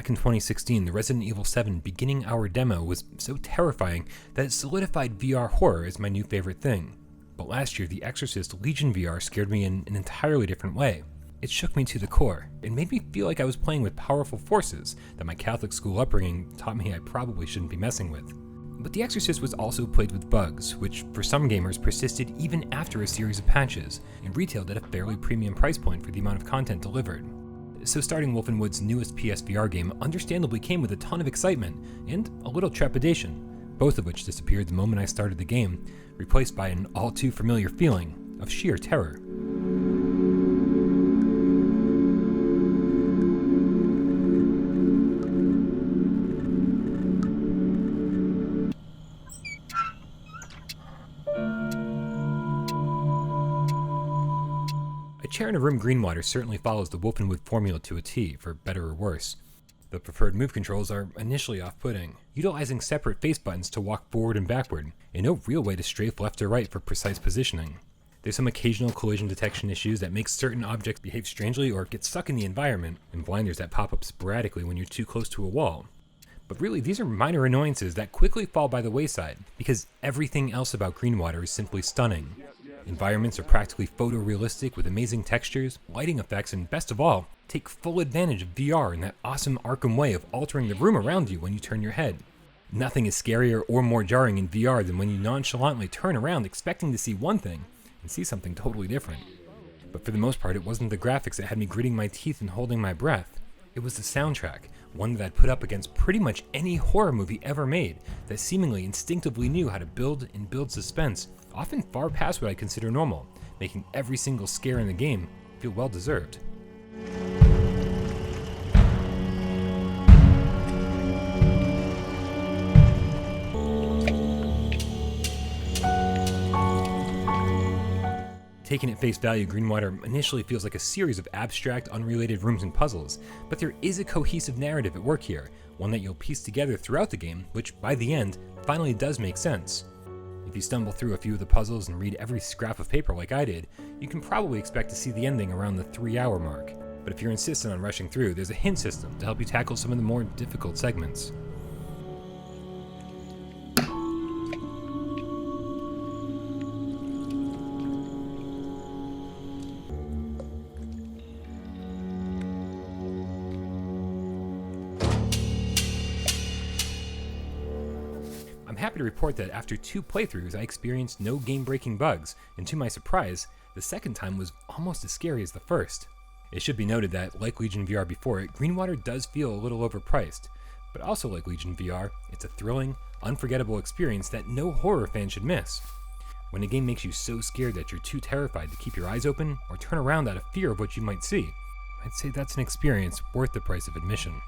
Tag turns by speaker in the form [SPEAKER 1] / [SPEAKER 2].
[SPEAKER 1] Back in 2016, the Resident Evil 7 beginning hour demo was so terrifying that it solidified VR horror as my new favorite thing. But last year, the Exorcist Legion VR scared me in an entirely different way. It shook me to the core. It made me feel like I was playing with powerful forces that my Catholic school upbringing taught me I probably shouldn't be messing with. But the Exorcist was also plagued with bugs, which for some gamers persisted even after a series of patches, and retailed at a fairly premium price point for the amount of content delivered. So starting Wolfenwood's newest PSVR game understandably came with a ton of excitement and a little trepidation, both of which disappeared the moment I started the game, replaced by an all too familiar feeling of sheer terror. A chair in a room Greenwater certainly follows the Wolfenwood formula to a T, for better or worse. The preferred move controls are initially off-putting, utilizing separate face buttons to walk forward and backward, and no real way to strafe left or right for precise positioning. There's some occasional collision detection issues that make certain objects behave strangely or get stuck in the environment, and blinders that pop up sporadically when you're too close to a wall. But really, these are minor annoyances that quickly fall by the wayside, because everything else about Greenwater is simply stunning. Environments are practically photorealistic with amazing textures, lighting effects, and best of all, take full advantage of VR in that awesome Arkham way of altering the room around you when you turn your head. Nothing is scarier or more jarring in VR than when you nonchalantly turn around expecting to see one thing and see something totally different. But for the most part, it wasn't the graphics that had me gritting my teeth and holding my breath. It was the soundtrack, one that I'd put up against pretty much any horror movie ever made, that seemingly instinctively knew how to build and build suspense, often far past what I consider normal, making every single scare in the game feel well deserved. Taken at face value, Greenwater initially feels like a series of abstract, unrelated rooms and puzzles, but there is a cohesive narrative at work here, one that you'll piece together throughout the game, which, by the end, finally does make sense. If you stumble through a few of the puzzles and read every scrap of paper like I did, you can probably expect to see the ending around the 3-hour mark. But if you're insistent on rushing through, there's a hint system to help you tackle some of the more difficult segments. I'm happy to report that after 2 playthroughs, I experienced no game-breaking bugs, and to my surprise, the second time was almost as scary as the first. It should be noted that, like Legion VR before it, Greenwater does feel a little overpriced, but also like Legion VR, it's a thrilling, unforgettable experience that no horror fan should miss. When a game makes you so scared that you're too terrified to keep your eyes open or turn around out of fear of what you might see, I'd say that's an experience worth the price of admission.